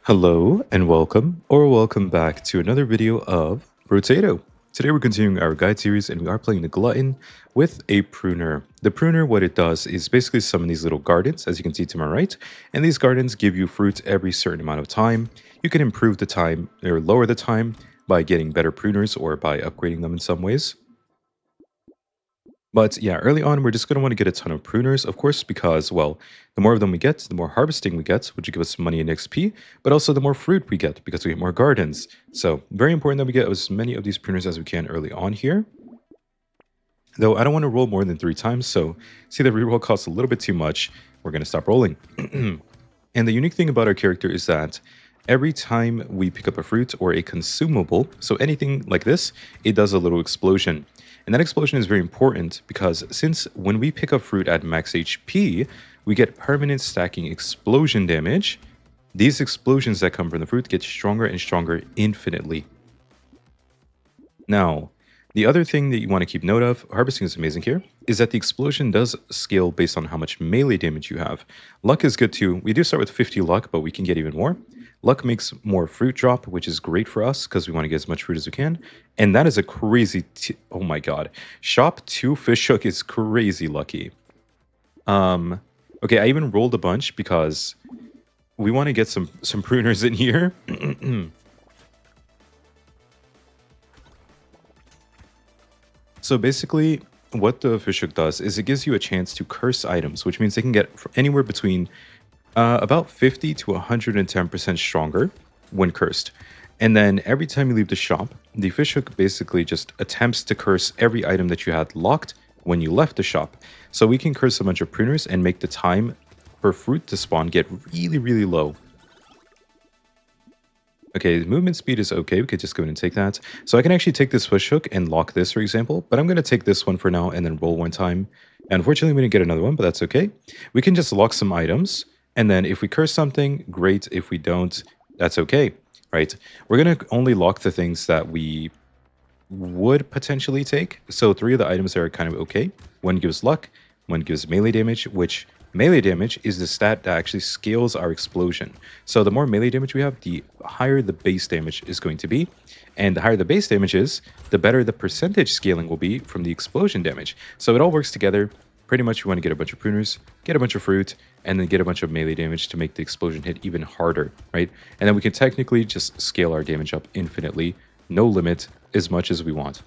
Hello and welcome back to another video of Brotato. Today we're continuing our guide series and we are playing the Glutton with a pruner. The pruner, what it does is basically summon these little gardens, as you can see to my right, and these gardens give you fruit every certain amount of time. You can improve the time or lower the time by getting better pruners or by upgrading them in some ways. But yeah, early on, we're just going to want to get a ton of pruners, of course, because, well, the more of them we get, the more harvesting we get, which will give us money and XP, but also the more fruit we get because we get more gardens. So very important that we get as many of these pruners as we can early on here. Though I don't want to roll more than 3 times, so see the reroll costs a little bit too much, we're going to stop rolling. And the unique thing about our character is that every time we pick up a fruit or a consumable, so anything like this, it does a little explosion. And that explosion is very important because since when we pick up fruit at max HP, we get permanent stacking explosion damage. These explosions that come from the fruit get stronger and stronger infinitely. Now, the other thing that you want to keep note of, harvesting is amazing here, is that the explosion does scale based on how much melee damage you have. Luck is good too. We do start with 50 luck, but we can get even more. Luck makes more fruit drop, which is great for us because we want to get as much fruit as we can. And that is a crazy, oh my god. Shop 2 fish hook is crazy lucky. Okay, I even rolled a bunch because we want to get some pruners in here. So basically, what the fish hook does is it gives you a chance to curse items, which means they can get anywhere between about 50 to 110% stronger when cursed. And then every time you leave the shop, the fish hook basically just attempts to curse every item that you had locked when you left the shop. So we can curse a bunch of pruners and make the time for fruit to spawn get really, really low. Okay, movement speed is okay. We could just go ahead and take that. So I can actually take this fish hook and lock this, for example. But I'm going to take this one for now and then roll one time. And unfortunately, we didn't get another one, but that's okay. We can just lock some items. And then if we curse something, great. If we don't, that's okay, right? We're going to only lock the things that we would potentially take. So 3 of the items are kind of okay. One gives luck, one gives melee damage, which melee damage is the stat that actually scales our explosion. So the more melee damage we have, the higher the base damage is going to be. And the higher the base damage is, the better the percentage scaling will be from the explosion damage. So it all works together. Pretty much we want to get a bunch of pruners, get a bunch of fruit, and then get a bunch of melee damage to make the explosion hit even harder, right? And then we can technically just scale our damage up infinitely, no limit, as much as we want.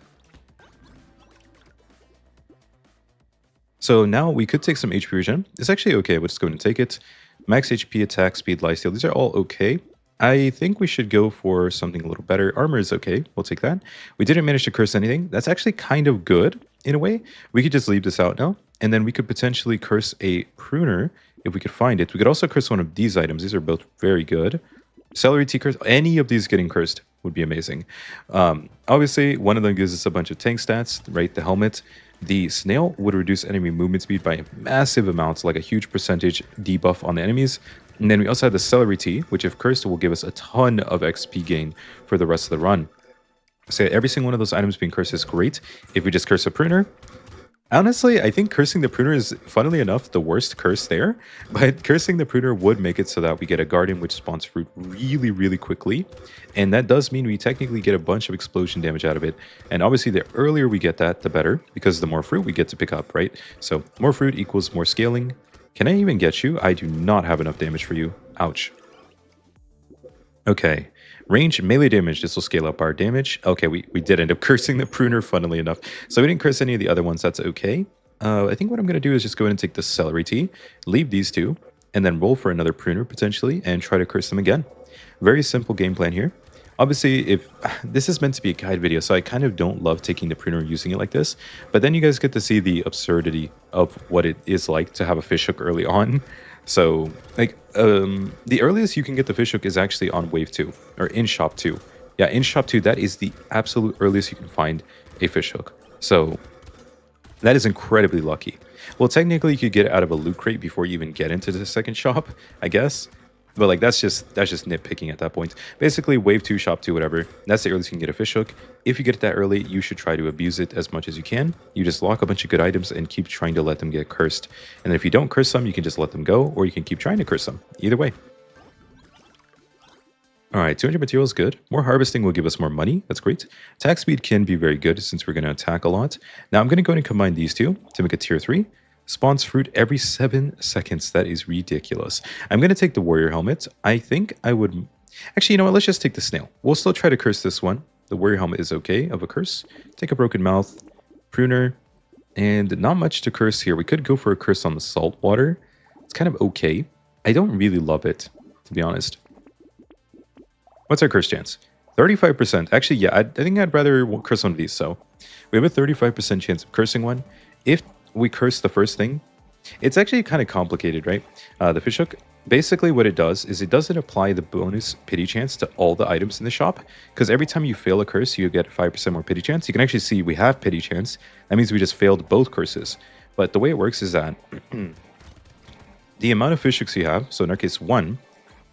So now we could take some HP regen. It's actually okay. We'll just go ahead and take it. Max HP, attack, speed, lifesteal. These are all okay. I think we should go for something a little better. Armor is okay. We'll take that. We didn't manage to curse anything. That's actually kind of good in a way. We could just leave this out now. And then we could potentially curse a pruner if we could find it. We could also curse one of these items. These are both very good. Celery tea curse. Any of these getting cursed would be amazing. Obviously, one of them gives us a bunch of tank stats, right? The helmet. The snail would reduce enemy movement speed by massive amounts, like a huge percentage debuff on the enemies. And then we also have the celery tea, which if cursed will give us a ton of XP gain for the rest of the run. So every single one of those items being cursed is great. If we just curse a pruner, honestly, I think cursing the pruner is, funnily enough, the worst curse there. But cursing the pruner would make it so that we get a garden which spawns fruit really, really quickly. And that does mean we technically get a bunch of explosion damage out of it. And obviously, the earlier we get that, the better, because the more fruit we get to pick up, right? So more fruit equals more scaling. Can I even get you? I do not have enough damage for you. Ouch. Okay. Range, melee damage, this will scale up our damage. Okay, we did end up cursing the pruner, funnily enough. So we didn't curse any of the other ones, that's okay. I think what I'm going to do is just go ahead and take the celery tea, leave these 2, and then roll for another pruner, potentially, and try to curse them again. Very simple game plan here. Obviously, if this is meant to be a guide video, so I kind of don't love taking the pruner and using it like this, but then you guys get to see the absurdity of what it is like to have a fish hook early on. So, like, the earliest you can get the fish hook is actually on wave 2, or in shop 2. Yeah, in shop 2, that is the absolute earliest you can find a fish hook. So, that is incredibly lucky. Well, technically, you could get it out of a loot crate before you even get into the second shop, I guess. But like that's just nitpicking at that point. Basically, wave 2, shop 2, whatever. That's the earliest you can get a fish hook. If you get it that early, you should try to abuse it as much as you can. You just lock a bunch of good items and keep trying to let them get cursed. And then if you don't curse them, you can just let them go, or you can keep trying to curse them. Either way. All right, 200 material is good. More harvesting will give us more money. That's great. Attack speed can be very good since we're going to attack a lot. Now I'm going to go ahead and combine these two to make a tier 3. Spawns fruit every 7 seconds. That is ridiculous. I'm going to take the warrior helmet. I think I would... Actually, you know what? Let's just take the snail. We'll still try to curse this one. The warrior helmet is okay of a curse. Take a broken mouth, pruner, and not much to curse here. We could go for a curse on the salt water. It's kind of okay. I don't really love it, to be honest. What's our curse chance? 35%. Actually, yeah, I think I'd rather curse one of these. So we have a 35% chance of cursing one. If we curse the first thing, it's actually kind of complicated, right? The fishhook, basically what it does is it doesn't apply the bonus pity chance to all the items in the shop. Because every time you fail a curse, you get 5% more pity chance. You can actually see we have pity chance. That means we just failed both curses. But the way it works is that the amount of fishhooks you have, so in our case 1,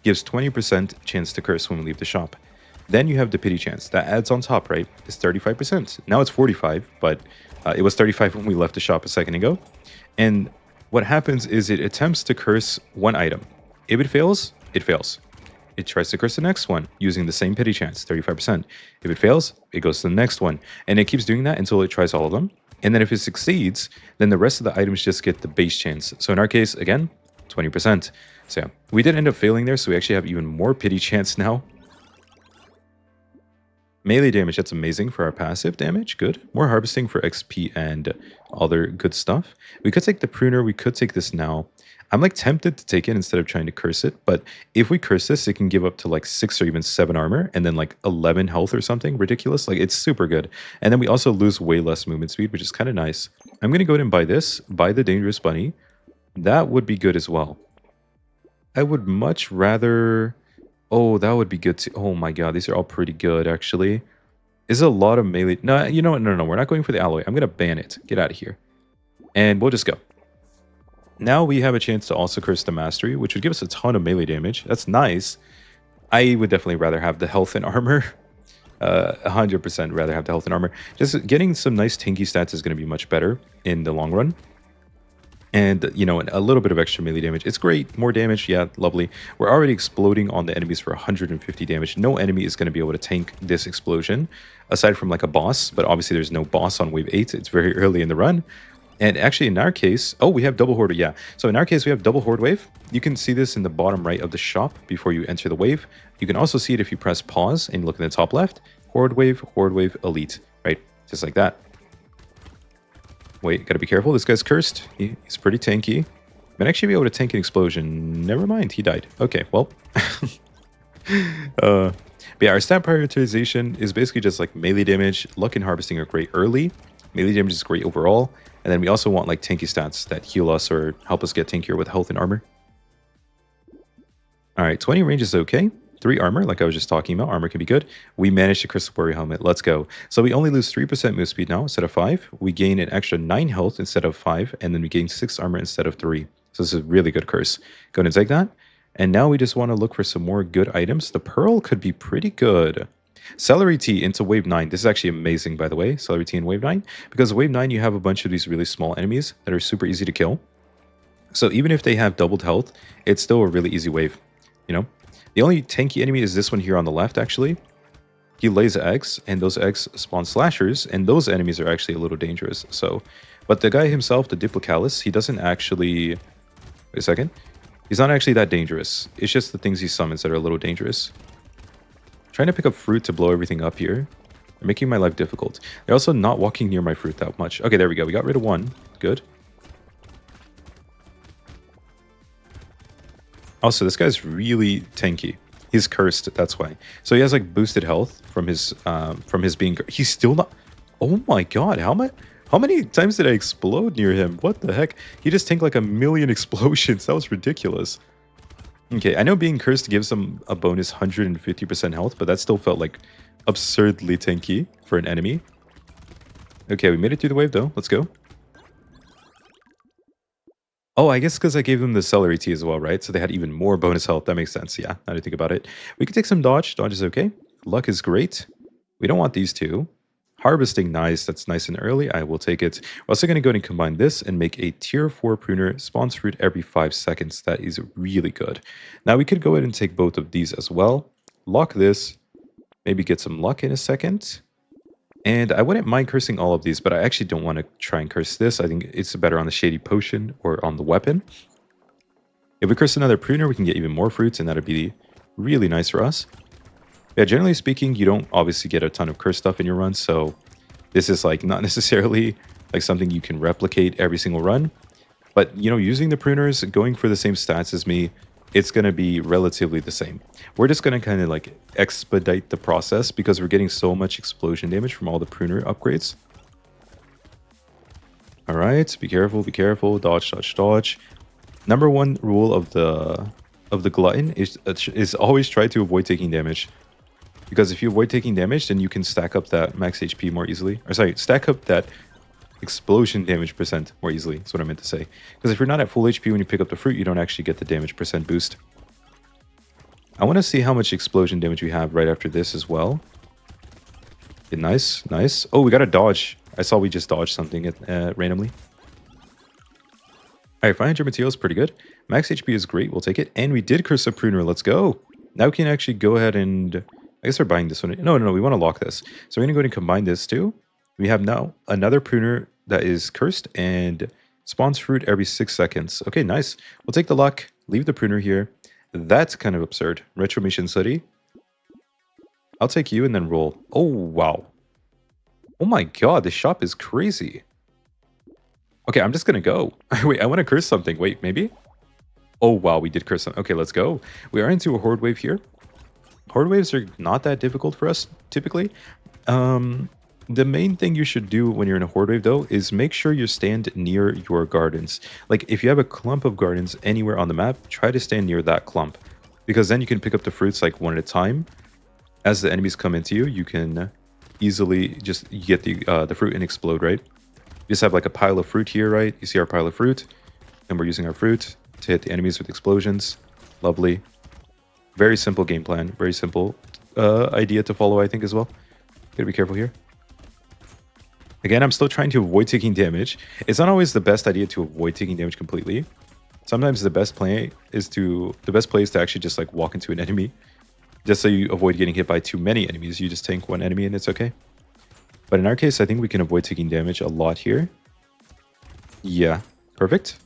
gives 20% chance to curse when we leave the shop. Then you have the pity chance. That adds on top, right? It's 35%. Now it's 45, but it was 35 when we left the shop a second ago. And what happens is it attempts to curse one item. If it fails, it fails. It tries to curse the next one using the same pity chance, 35%. If it fails, it goes to the next one. And it keeps doing that until it tries all of them. And then if it succeeds, then the rest of the items just get the base chance. So in our case, again, 20%. So yeah, we did end up failing there, so we actually have even more pity chance now. Melee damage, that's amazing for our passive damage. Good. More harvesting for XP and other good stuff. We could take the pruner, we could take this now. I'm like tempted to take it instead of trying to curse it, but if we curse this, it can give up to like 6 or even 7 armor and then like 11 health or something ridiculous. Like it's super good. And then we also lose way less movement speed, which is kind of nice. I'm going to go ahead and buy this, buy the dangerous bunny. That would be good as well. I would much rather... Oh, that would be good too. Oh my god, these are all pretty good, actually. Is a lot of melee... No, you know what? No, we're not going for the alloy. I'm going to ban it. Get out of here. And we'll just go. Now we have a chance to also curse the mastery, which would give us a ton of melee damage. That's nice. I would definitely rather have the health and armor. 100% rather have the health and armor. Just getting some nice tanky stats is going to be much better in the long run. And, you know, a little bit of extra melee damage. It's great. More damage. Yeah, lovely. We're already exploding on the enemies for 150 damage. No enemy is going to be able to tank this explosion, aside from like a boss. But obviously there's no boss on wave 8. It's very early in the run. And actually in our case... Oh, we have double horde. Yeah. So in our case, we have double horde wave. You can see this in the bottom right of the shop before you enter the wave. You can also see it if you press pause and look in the top left. Horde wave, elite. Right? Just like that. Wait, gotta be careful. This guy's cursed. He's pretty tanky. Might actually be able to tank an explosion. Never mind, he died. Okay, well. But yeah, our stat prioritization is basically just like melee damage. Luck and harvesting are great early. Melee damage is great overall. And then we also want like tanky stats that heal us or help us get tankier with health and armor. Alright, 20 range is okay. 3 armor, like I was just talking about. Armor can be good. We managed to curse the warrior helmet. Let's go. So we only lose 3% move speed now instead of 5. We gain an extra 9 health instead of 5. And then we gain 6 armor instead of 3. So this is a really good curse. Go ahead and take that. And now we just want to look for some more good items. The pearl could be pretty good. Celery tea into wave 9. This is actually amazing, by the way. Celery tea in wave 9. Because wave 9, you have a bunch of these really small enemies that are super easy to kill. So even if they have doubled health, it's still a really easy wave. You know? The only tanky enemy is this one here on the left, actually. He lays eggs, and those eggs spawn slashers, and those enemies are actually a little dangerous. So, but the guy himself, the Diplocalus, he doesn't actually... Wait a second. He's not actually that dangerous. It's just the things he summons that are a little dangerous. Trying to pick up fruit to blow everything up here. They're making my life difficult. They're also not walking near my fruit that much. Okay, there we go. We got rid of one. Good. Also, this guy's really tanky. He's cursed, that's why. So he has like boosted health from his being... He's still not... Oh my god, how many times did I explode near him? What the heck? He just tanked like a million explosions. That was ridiculous. Okay, I know being cursed gives him a bonus 150% health, but that still felt like absurdly tanky for an enemy. Okay, we made it through the wave though. Let's go. Oh, I guess because I gave them the celery tea as well, right? So they had even more bonus health. That makes sense, yeah, now that I think about it. We could take some dodge. Dodge is okay. Luck is great. We don't want these two. Harvesting, nice. That's nice and early. I will take it. We're also going to go ahead and combine this and make a tier 4 pruner. Spawns fruit every 5 seconds. That is really good. Now we could go ahead and take both of these as well. lock this, maybe get some luck in a second. And I wouldn't mind cursing all of these, but I actually don't want to try and curse this. I think it's better on the Shady Potion or on the weapon. If we curse another pruner, we can get even more fruits, and that'd be really nice for us. Yeah, generally speaking, you don't obviously get a ton of curse stuff in your run, so this is like not necessarily like something you can replicate every single run. But, you know, using the pruners, going for the same stats as me, it's going to be relatively the same. We're just going to kind of like expedite the process because we're getting so much explosion damage from all the pruner upgrades. All right, be careful, dodge, dodge, dodge. Number one rule of the glutton is always try to avoid taking damage. Because if you avoid taking damage, then you can stack up that max HP more easily. Or sorry, stack up that explosion damage percent more easily. That's what I meant to say. Because if you're not at full HP when you pick up the fruit, you don't actually get the damage percent boost. I want to see how much explosion damage we have right after this as well. Okay, nice, nice. Oh, we got a dodge. I saw we just dodged something randomly. Alright, 500 material is pretty good. Max HP is great, we'll take it. And we did curse a pruner, let's go. Now we can actually go ahead and... I guess we're buying this one. No, we want to lock this. So we're going to go ahead and combine this too. We have now another pruner that is cursed and spawns fruit every 6 seconds. Okay, nice. We'll take the luck, leave the pruner here. That's kind of absurd. Retromation City. I'll take you and then roll. Oh, wow. Oh my god, this shop is crazy. Okay, I'm just going to go. Wait, I want to curse something. Wait, maybe? Oh, wow, we did curse something. Okay, let's go. We are into a horde wave here. Horde waves are not that difficult for us, typically. The main thing you should do when you're in a horde wave, though, is make sure you stand near your gardens. Like, if you have a clump of gardens anywhere on the map, try to stand near that clump. Because then you can pick up the fruits, like, one at a time. As the enemies come into you, you can easily just get the fruit and explode, right? You just have, like, a pile of fruit here, right? You see our pile of fruit. And we're using our fruit to hit the enemies with explosions. Lovely. Very simple game plan. Very simple idea to follow, I think, as well. Gotta be careful here. Again, I'm still trying to avoid taking damage. It's not always the best idea to avoid taking damage completely. Sometimes the best play is to actually just like walk into an enemy. Just so you avoid getting hit by too many enemies. You just tank one enemy and it's okay. But in our case, I think we can avoid taking damage a lot here. Yeah, perfect.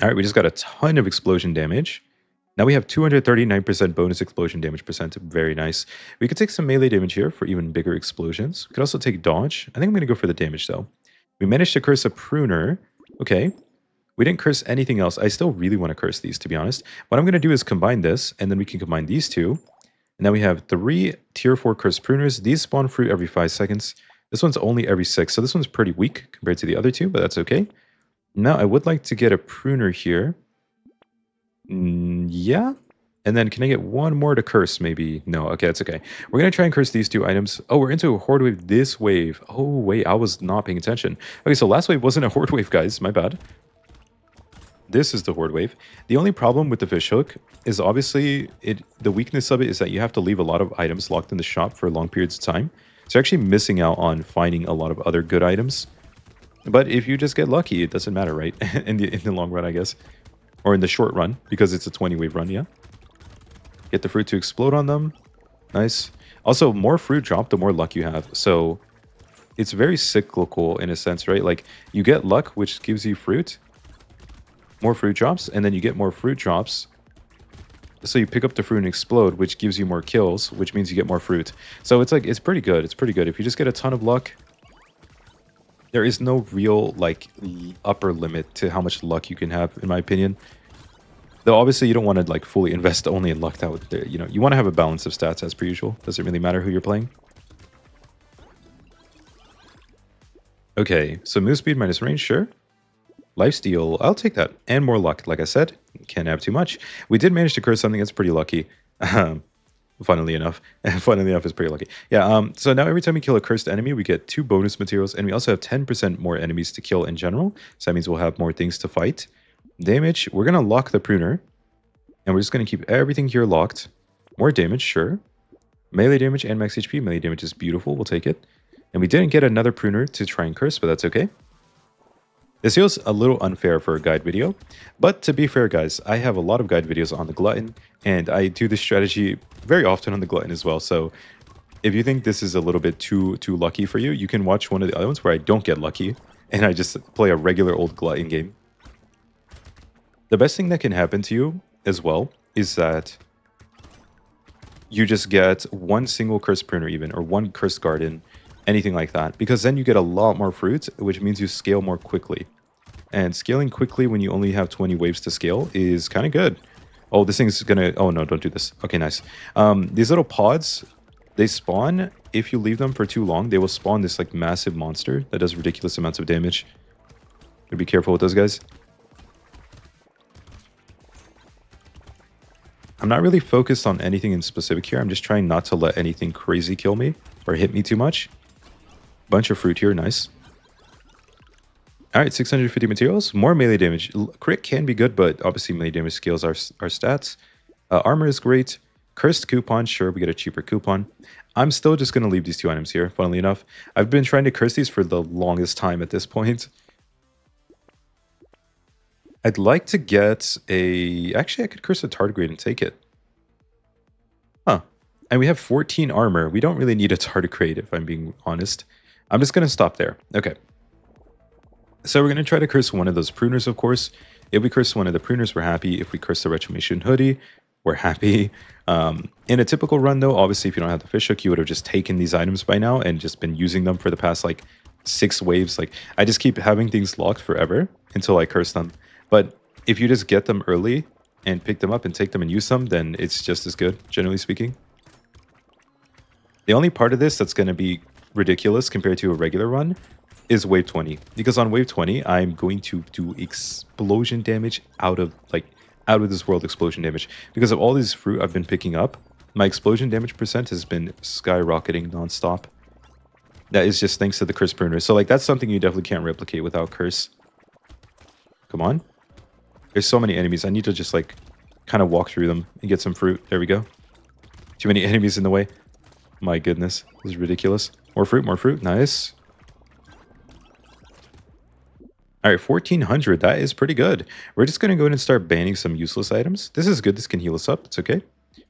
Alright, we just got a ton of explosion damage. Now we have 239% bonus explosion damage percent. Very nice. We could take some melee damage here for even bigger explosions. We could also take dodge. I think I'm going to go for the damage though. We managed to curse a pruner. Okay. We didn't curse anything else. I still really want to curse these, to be honest. What I'm going to do is combine this, and then we can combine these two. And now we have 3 tier 4 cursed pruners. These spawn fruit every 5 seconds. This one's only every 6, so this one's pretty weak compared to the other two, but that's okay. Now, I would like to get a pruner here. Yeah. And then can I get one more to curse, maybe? No, okay, that's okay. We're going to try and curse these 2 items. Oh, we're into a horde wave this wave. Oh, wait, I was not paying attention. Okay, so last wave wasn't a horde wave, guys. My bad. This is the horde wave. The only problem with the fishhook is obviously the weakness of it is that you have to leave a lot of items locked in the shop for long periods of time. So you're actually missing out on finding a lot of other good items. But if you just get lucky, it doesn't matter, right? in the long run, I guess. Or in the short run, because it's a 20-wave run, yeah? Get the fruit to explode on them. Nice. Also, more fruit drop, the more luck you have. So it's very cyclical in a sense, right? Like, you get luck, which gives you fruit. More fruit drops, and then you get more fruit drops. So you pick up the fruit and explode, which gives you more kills, which means you get more fruit. So it's like, it's pretty good. It's pretty good. If you just get a ton of luck... There is no real, like, upper limit to how much luck you can have, in my opinion. Though, obviously, you don't want to, like, fully invest only in luck. You know, you want to have a balance of stats, as per usual. Doesn't really matter who you're playing. Okay, so move speed minus range, sure. Lifesteal, I'll take that. And more luck, like I said. Can't have too much. We did manage to curse something that's pretty lucky. Funnily enough. Funnily enough is pretty lucky. Yeah, so now every time we kill a cursed enemy, we get 2 bonus materials, and we also have 10% more enemies to kill in general. So that means we'll have more things to fight. Damage, we're going to lock the pruner. And we're just going to keep everything here locked. More damage, sure. Melee damage and max HP. Melee damage is beautiful, we'll take it. And we didn't get another pruner to try and curse, but that's okay. This feels a little unfair for a guide video, but to be fair, guys, I have a lot of guide videos on the Glutton, and I do this strategy very often on the Glutton as well. So if you think this is a little bit too lucky for you, you can watch one of the other ones where I don't get lucky, and I just play a regular old Glutton game. The best thing that can happen to you as well is that you just get one single cursed pruner even, or one cursed garden, anything like that, because then you get a lot more fruit, which means you scale more quickly. And scaling quickly when you only have 20 waves to scale is kind of good. Oh, this thing's gonna... Oh, no, don't do this. Okay, nice. These little pods, they spawn. If you leave them for too long, they will spawn this, like, massive monster that does ridiculous amounts of damage. So be careful with those guys. I'm not really focused on anything in specific here. I'm just trying not to let anything crazy kill me or hit me too much. Bunch of fruit here, nice. All right, 650 materials, more melee damage. Crit can be good, but obviously melee damage scales our stats. Armor is great. Cursed coupon, sure, we get a cheaper coupon. I'm still just going to leave these two items here, funnily enough. I've been trying to curse these for the longest time at this point. I'd like to get a... Actually, I could curse a tardigrade and take it. Huh. And we have 14 armor. We don't really need a tardigrade, if I'm being honest. I'm just going to stop there. Okay. So we're going to try to curse one of those pruners, of course. If we curse one of the pruners, we're happy. If we curse the Retribution hoodie, we're happy. In a typical run, though, obviously, if you don't have the fish hook, you would have just taken these items by now and just been using them for the past, like, 6 waves. Like, I just keep having things locked forever until I curse them. But if you just get them early and pick them up and take them and use them, then it's just as good, generally speaking. The only part of this that's going to be ridiculous compared to a regular run is wave 20, because on wave 20 I'm going to do explosion damage out of this world explosion damage. Because of all these fruit I've been picking up, my explosion damage percent has been skyrocketing nonstop. That is just thanks to the curse pruner. So like that's something you definitely can't replicate without curse. Come on. There's so many enemies. I need to just like kind of walk through them and get some fruit. There we go. Too many enemies in the way. My goodness, this is ridiculous. More fruit, more fruit. Nice. All right, 1400. That is pretty good. We're just going to go ahead and start banning some useless items. This is good. This can heal us up. It's okay.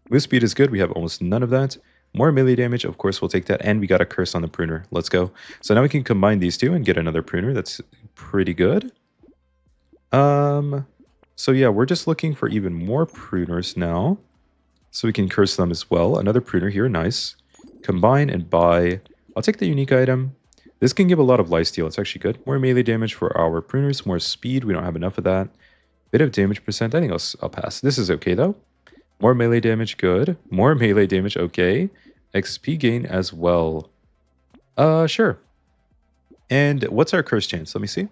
Move speed is good. We have almost none of that. More melee damage. Of course, we'll take that. And we got a curse on the pruner. Let's go. So now we can combine these two and get another pruner. That's pretty good. So yeah, we're just looking for even more pruners now. So we can curse them as well. Another pruner here. Nice. Combine and buy. I'll take the unique item. This can give a lot of lifesteal. It's actually good. More melee damage for our pruners. More speed. We don't have enough of that. Bit of damage percent. I think I'll pass. This is okay, though. More melee damage. Good. More melee damage. Okay. XP gain as well. Sure. And what's our curse chance? Let me see.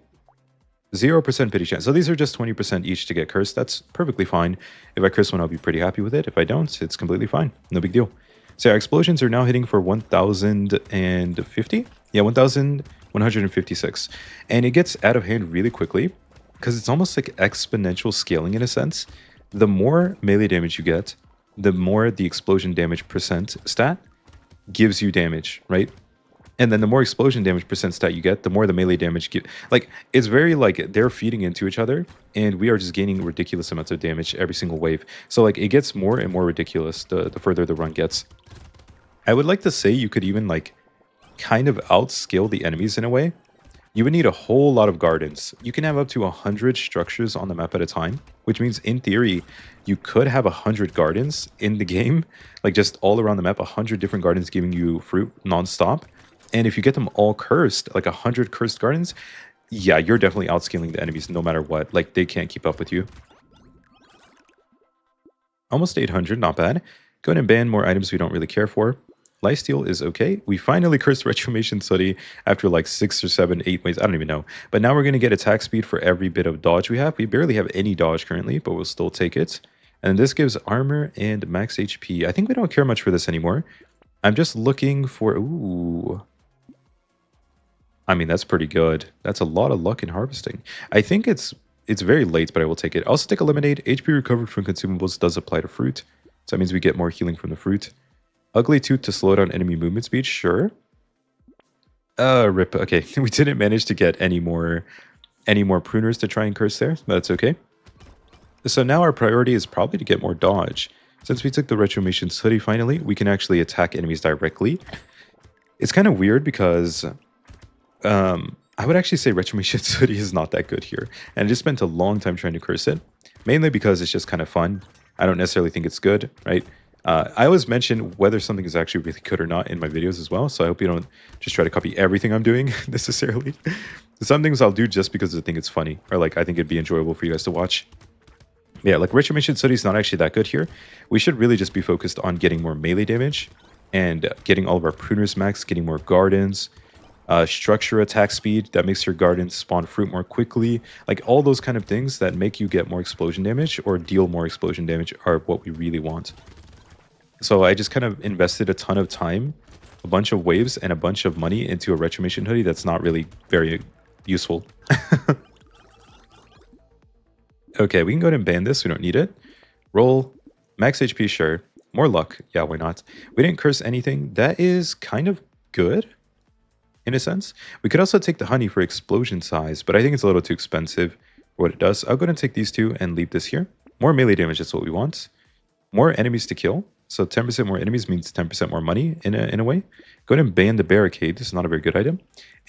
0% pity chance. So these are just 20% each to get cursed. That's perfectly fine. If I curse one, I'll be pretty happy with it. If I don't, it's completely fine. No big deal. So our explosions are now hitting for 1,050? Yeah, 1,156. And it gets out of hand really quickly because it's almost like exponential scaling in a sense. The more melee damage you get, the more the explosion damage percent stat gives you damage, right? And then the more explosion damage percent stat you get, the more the melee damage get. Like, it's very like they're feeding into each other, and we are just gaining ridiculous amounts of damage every single wave. So like it gets more and more ridiculous the further the run gets. I would like to say you could even like kind of outscale the enemies in a way. You would need a whole lot of gardens. You can have up to 100 structures on the map at a time, which means in theory, you could have 100 gardens in the game, like just all around the map, 100 different gardens giving you fruit nonstop. And if you get them all cursed, like 100 cursed gardens, yeah, you're definitely outscaling the enemies no matter what. Like, they can't keep up with you. Almost 800, not bad. Go ahead and ban more items we don't really care for. Lifesteal is okay. We finally cursed Retribution Hoodie after like 6 or 7, 8 ways. I don't even know. But now we're going to get attack speed for every bit of dodge we have. We barely have any dodge currently, but we'll still take it. And this gives armor and max HP. I think we don't care much for this anymore. I'm just looking for... Ooh... I mean, that's pretty good. That's a lot of luck in harvesting. I think it's very late, but I will take it. Also take Eliminate. HP recovered from consumables does apply to fruit. So that means we get more healing from the fruit. Ugly Tooth to slow down enemy movement speed. Sure. Rip. Okay, we didn't manage to get any more any more pruners to try and curse there. That's okay. So now our priority is probably to get more dodge. Since we took the Retromation's hoodie finally, we can actually attack enemies directly. It's kind of weird because I would actually say Retromation's hoodie is not that good here. And I just spent a long time trying to curse it. Mainly because it's just kind of fun. I don't necessarily think it's good, right? I always mention whether something is actually really good or not in my videos as well. So I hope you don't just try to copy everything I'm doing necessarily. Some things I'll do just because I think it's funny. Or like I think it'd be enjoyable for you guys to watch. Yeah, like Retromation's hoodie is not actually that good here. We should really just be focused on getting more melee damage. And getting all of our pruners max, getting more gardens. Structure attack speed that makes your gardens spawn fruit more quickly. Like all those kind of things that make you get more explosion damage or deal more explosion damage are what we really want. So I just kind of invested a ton of time, a bunch of waves, and a bunch of money into a Retromation hoodie that's not really very useful. Okay, we can go ahead and ban this. We don't need it. Roll. Max HP, sure. More luck. Yeah, why not? We didn't curse anything. That is kind of good, in a sense. We could also take the honey for explosion size, but I think it's a little too expensive for what it does. I'll go ahead and take these two and leave this here. More melee damage, that's what we want. More enemies to kill. So 10% more enemies means 10% more money in a way. Go ahead and ban the barricade. This is not a very good item.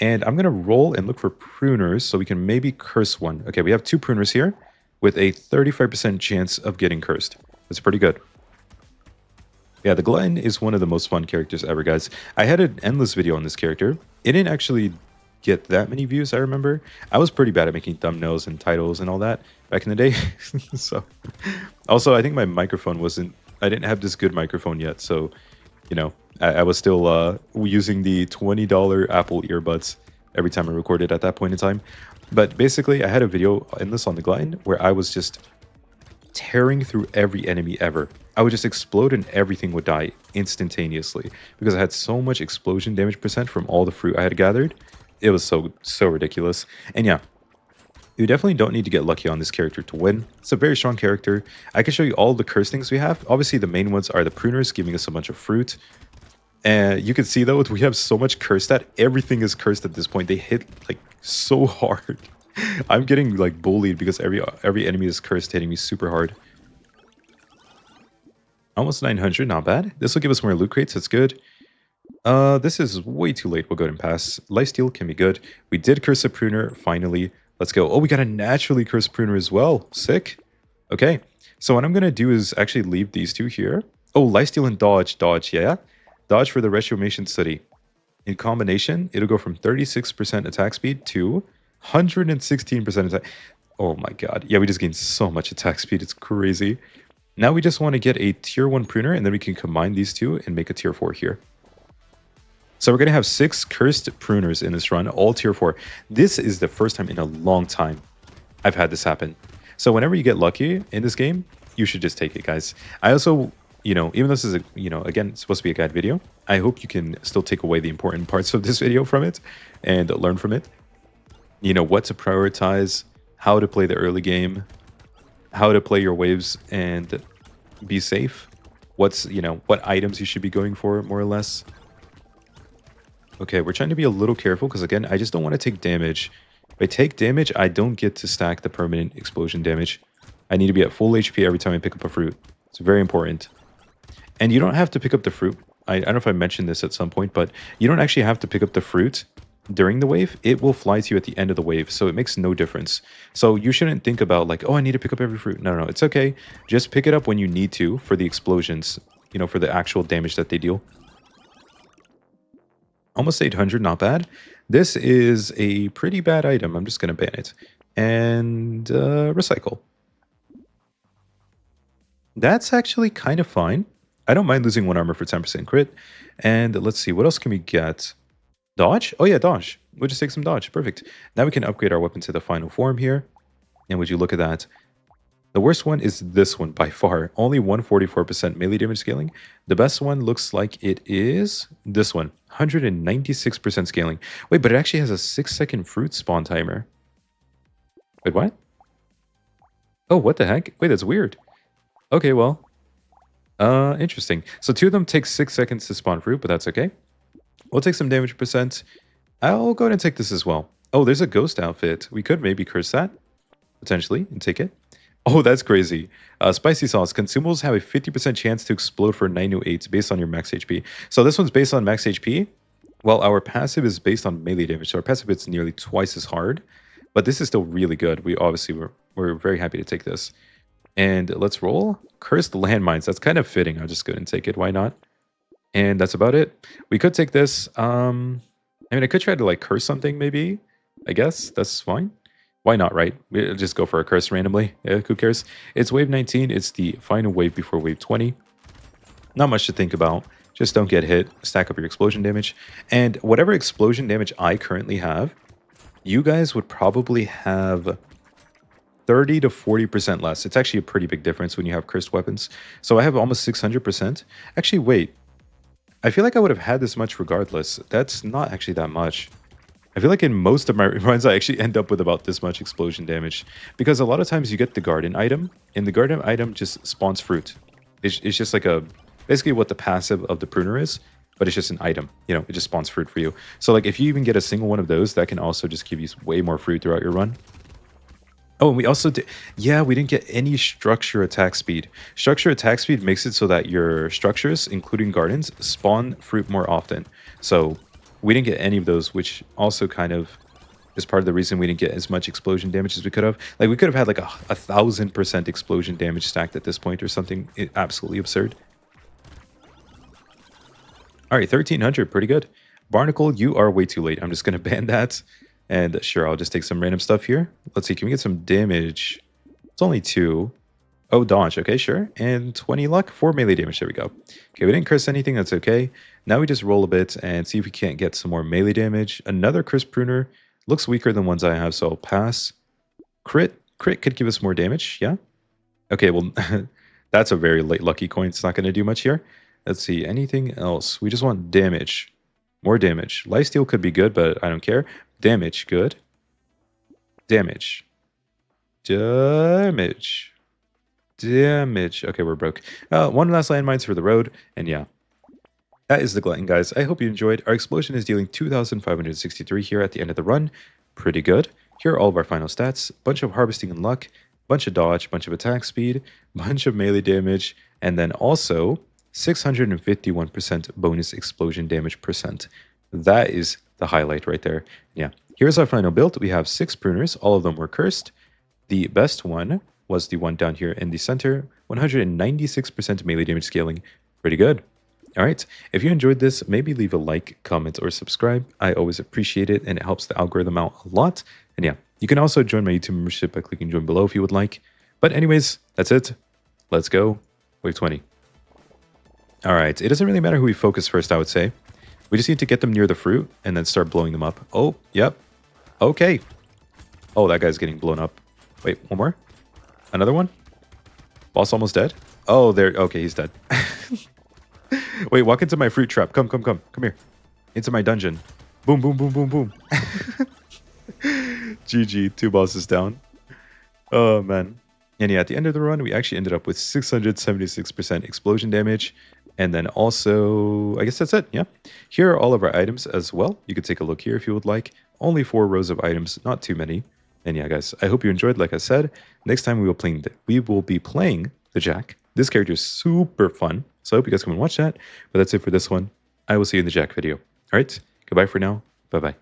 And I'm going to roll and look for pruners so we can maybe curse one. Okay, we have 2 pruners here with a 35% chance of getting cursed. That's pretty good. Yeah, the Glutton is one of the most fun characters ever, guys. I had an endless video on this character. It didn't actually get that many views, I remember. I was pretty bad at making thumbnails and titles and all that back in the day. So, also, I think my microphone wasn't... I didn't have this good microphone yet, so, you know, I was still using the $20 Apple earbuds every time I recorded at that point in time. But basically, I had a video endless on the Glutton where I was just tearing through every enemy ever. I would just explode and everything would die instantaneously because I had so much explosion damage percent from all the fruit I had gathered. It was so ridiculous. And yeah, you definitely don't need to get lucky on this character to win. It's a very strong character. I can show you all the curse things we have. Obviously, the main ones are the pruners giving us a bunch of fruit. And you can see though, we have so much curse that everything is cursed at this point. They hit like so hard. I'm getting like bullied because every enemy is cursed, hitting me super hard. Almost 900, not bad. This will give us more loot crates, that's good. This is way too late. We'll go ahead and pass. Lifesteal can be good. We did curse a pruner, finally. Let's go. Oh, we got a naturally cursed pruner as well. Sick. Okay, so what I'm going to do is actually leave these two here. Oh, lifesteal and dodge. Dodge, yeah. Dodge for the Retromation Study. In combination, it'll go from 36% attack speed to 116% attack. Oh my god. Yeah, we just gained so much attack speed. It's crazy. Now we just want to get a tier 1 pruner, and then we can combine these two and make a tier 4 here. So we're going to have 6 cursed pruners in this run, all tier 4. This is the first time in a long time I've had this happen. So whenever you get lucky in this game, you should just take it, guys. I also, you know, even though this is, again, it's supposed to be a guide video, I hope you can still take away the important parts of this video from it and learn from it. You know, what to prioritize, how to play the early game, how to play your waves and be safe. What items you should be going for, more or less. Okay, we're trying to be a little careful because, again, I just don't want to take damage. If I take damage, I don't get to stack the permanent explosion damage. I need to be at full HP every time I pick up a fruit. It's very important. And you don't have to pick up the fruit. I don't know if I mentioned this at some point, but you don't actually have to pick up the fruit during the wave. It will fly to you at the end of the wave, so it makes no difference. So you shouldn't think about like, oh, I need to pick up every fruit. No, it's okay. Just pick it up when you need to for the explosions, for the actual damage that they deal. Almost 800, not bad. This is a pretty bad item. I'm just going to ban it. And recycle. That's actually kind of fine. I don't mind losing 1 armor for 10% crit. And let's see, what else can we get? Dodge? Oh yeah, dodge. We'll just take some dodge. Perfect. Now we can upgrade our weapon to the final form here. And would you look at that? The worst one is this one by far. Only 144% melee damage scaling. The best one looks like it is this one. 196% scaling. Wait, but it actually has a 6-second fruit spawn timer. Wait, what? Oh, what the heck? Wait, that's weird. Okay, well. Interesting. So 2 of them take 6 seconds to spawn fruit, but that's okay. We'll take some damage percent. I'll go ahead and take this as well. Oh, there's a ghost outfit. We could maybe curse that, potentially, and take it. Oh, that's crazy. Spicy sauce. Consumables have a 50% chance to explode for 908 based on your max HP. So this one's based on max HP. Well, our passive is based on melee damage. So our passive is nearly twice as hard. But this is still really good. We obviously we're very happy to take this. And let's roll. Cursed landmines. That's kind of fitting. I'll just go ahead and take it. Why not? And that's about it. We could take this. I mean, I could try to like curse something maybe. I guess that's fine. Why not, right? We'll just go for a curse randomly. Yeah, who cares? It's wave 19. It's the final wave before wave 20. Not much to think about. Just don't get hit. Stack up your explosion damage. And whatever explosion damage I currently have, you guys would probably have 30 to 40% less. It's actually a pretty big difference when you have cursed weapons. So I have almost 600%. Actually, wait. I feel like I would have had this much regardless. That's not actually that much. I feel like in most of my runs, I actually end up with about this much explosion damage. Because a lot of times you get the garden item, and the garden item just spawns fruit. It's just like a basically what the passive of the pruner is, but it's just an item. You know, it just spawns fruit for you. So like if you even get a single one of those, that can also just give you way more fruit throughout your run. Oh, and we also did, yeah, we didn't get any structure attack speed. Structure attack speed makes it so that your structures, including gardens, spawn fruit more often. So we didn't get any of those, which also kind of is part of the reason we didn't get as much explosion damage as we could have. Like we could have had like a 1000% explosion damage stacked at this point or something absolutely absurd. All right, 1300, pretty good. Barnacle, you are way too late. I'm just going to ban that. And sure, I'll just take some random stuff here. Let's see, can we get some damage? It's only 2. Oh, dodge. Okay, sure. And 20 luck, 4 melee damage. There we go. Okay, we didn't curse anything. That's okay. Now we just roll a bit and see if we can't get some more melee damage. Another curse pruner. Looks weaker than ones I have, so I'll pass. Crit. Crit could give us more damage. Yeah. Okay, well, that's a very late lucky coin. It's not going to do much here. Let's see. Anything else? We just want damage. More damage. Lifesteal could be good, but I don't care. Damage, good. Damage. Damage. Damage. Okay, we're broke. One last landmines for the road, and yeah. That is the Glutton, guys. I hope you enjoyed. Our explosion is dealing 2,563 here at the end of the run. Pretty good. Here are all of our final stats. Bunch of harvesting and luck, bunch of dodge, bunch of attack speed, bunch of melee damage, and then also 651% bonus explosion damage percent. That is the highlight right there. Yeah. Here's our final build. We have 6 pruners. All of them were cursed. The best one was the one down here in the center. 196% melee damage scaling. Pretty good. All right. If you enjoyed this, maybe leave a like, comment, or subscribe. I always appreciate it, and it helps the algorithm out a lot. And yeah, you can also join my YouTube membership by clicking join below if you would like. But anyways, that's it. Let's go. Wave 20. All right. It doesn't really matter who we focus first, I would say. We just need to get them near the fruit and then start blowing them up. Oh, yep. Okay. Oh, that guy's getting blown up. Wait, one more? Another one? Boss almost dead? Oh, there. Okay, he's dead. Wait, walk into my fruit trap. Come here. Into my dungeon. Boom, boom, boom, boom, boom. GG, 2 bosses down. Oh, man. And yeah, at the end of the run, we actually ended up with 676% explosion damage. And then also, I guess that's it. Yeah. Here are all of our items as well. You could take a look here if you would like. Only 4 rows of items, not too many. And yeah, guys, I hope you enjoyed. Like I said, next time we will be playing the Jack. This character is super fun. So I hope you guys come and watch that. But that's it for this one. I will see you in the Jack video. All right. Goodbye for now. Bye-bye.